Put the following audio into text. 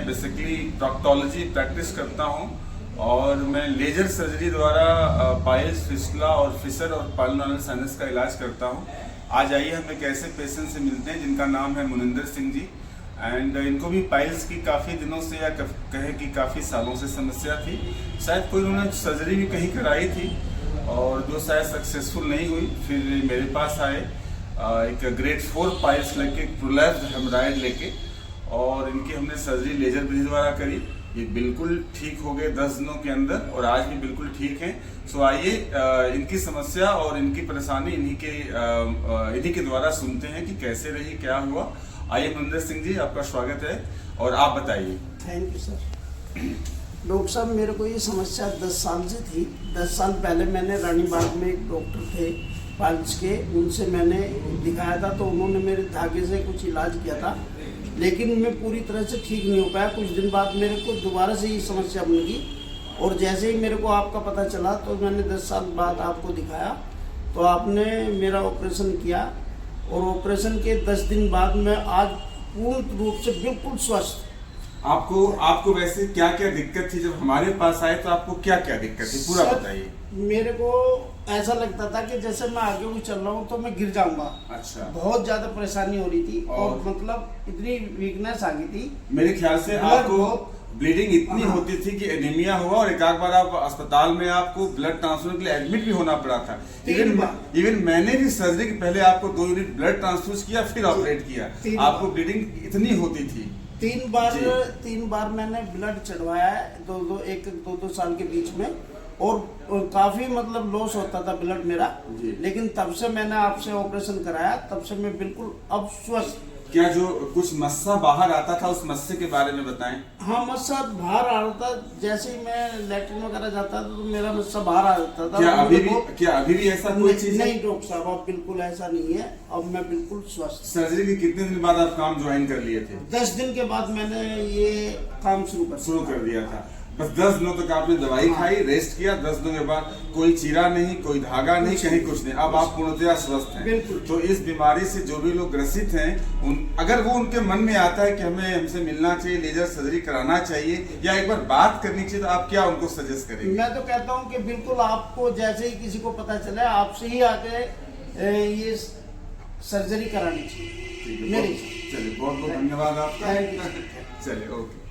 मैं basically proctology practice करता हूँ और मैं लेजर सर्जरी द्वारा पाइल्स, फिस्टुला और फिशर और पल्मोनल साइनस का इलाज करता हूँ। आज आइए हम एक ऐसे पेशेंट से मिलते हैं जिनका नाम है मुनिंदर सिंह जी। एंड इनको भी पाइल्स की काफ़ी दिनों से या कहें कि काफ़ी सालों से समस्या थी। शायद कोई उन्होंने सर्जरी भी कहीं कराई थी और जो शायद सक्सेसफुल नहीं हुई। फिर मेरे पास आए एक ग्रेड 4 पाइल्स लेके, प्रोलैप्स्ड हेमोराइड लेके, और इनकी हमने सर्जरी लेजर विधि द्वारा करी। ये बिल्कुल ठीक हो गए 10 दिनों के अंदर और आज भी बिल्कुल ठीक हैं। सो आइए इनकी समस्या और इनकी परेशानी इन्हीं के द्वारा सुनते हैं कि कैसे रही, क्या हुआ। आइए मुनिंदर सिंह जी, आपका स्वागत है और आप बताइए। Thank you sir. डॉक्टर साहब, मेरे को ये समस्या 10 साल से थी। 10 साल पहले मैंने रानीबाग में एक डॉक्टर थे पाइल्स के, उनसे मैंने दिखाया था, तो उन्होंने मेरे धागे से कुछ इलाज किया था, लेकिन मैं पूरी तरह से ठीक नहीं हो पाया। कुछ दिन बाद मेरे को दोबारा से ये समस्या बन गई और जैसे ही मेरे को आपका पता चला तो मैंने 10 साल बाद आपको दिखाया, तो आपने मेरा ऑपरेशन किया और ऑपरेशन के 10 दिन बाद मैं आज पूर्ण रूप से बिल्कुल स्वस्थ। आपको वैसे क्या क्या दिक्कत थी जब हमारे पास आए? तो आपको क्या क्या दिक्कत थी, पूरा बताइए। मेरे को ऐसा लगता था कि जैसे मैं आगे भी चल रहा हूँ तो मैं गिर जाऊंगा। अच्छा। बहुत ज्यादा परेशानी हो रही थी और मतलब इतनी वीकनेस आ गई थी। मेरे ख्याल से आपको ब्लीडिंग इतनी होती थी कि एनीमिया हुआ और एक बार आप अस्पताल में आपको ब्लड ट्रांसफ्यूजन के लिए एडमिट भी होना पड़ा था। इवन मैंने भी सर्जरी के पहले आपको 2 यूनिट ब्लड ट्रांसफ्यूज किया, फिर ऑपरेट किया। आपको ब्लीडिंग इतनी होती थी। 3 बार मैंने ब्लड चढ़वाया है, 2 साल के बीच में, और काफी मतलब लॉस होता था ब्लड मेरा। लेकिन तब से मैंने आपसे ऑपरेशन कराया, तब से मैं बिल्कुल अब स्वस्थ। क्या जो कुछ मस्सा बाहर आता था, उस मस्से के बारे में बताएं। हाँ, मस्सा बाहर आ रहा था। जैसे ही मैं लैट्रिन वगैरह जाता था तो मेरा मस्सा बाहर आ जाता था। क्या अभी भी ऐसा कोई चीज नहीं डॉक्टर साहब, अब बिल्कुल ऐसा नहीं है। अब मैं बिल्कुल स्वस्थ। सर्जरी के कितने दिन बाद आप काम ज्वाइन कर लिए थे? 10 दिन के बाद मैंने ये काम शुरू कर दिया था। बस 10 दिनों तक आपने दवाई खाई, रेस्ट किया। 10 दिनों के बाद कोई चीरा नहीं, कोई धागा नहीं, कहीं कुछ नहीं। अब आप पूर्णतया स्वस्थ हैं। तो इस बीमारी से जो भी लोग ग्रसित हैं, अगर वो उनके मन में आता है कि हमसे मिलना चाहिए, लेजर सर्जरी कराना चाहिए या एक बार बात करनी चाहिए, तो आप क्या उनको सजेस्ट करेंगे? मैं तो कहता हूँ कि बिल्कुल आपको जैसे ही किसी को पता चले, आपसे ही आके ये सर्जरी करानी चाहिए। चलिए, बहुत बहुत धन्यवाद आपका। चलिए, ओके।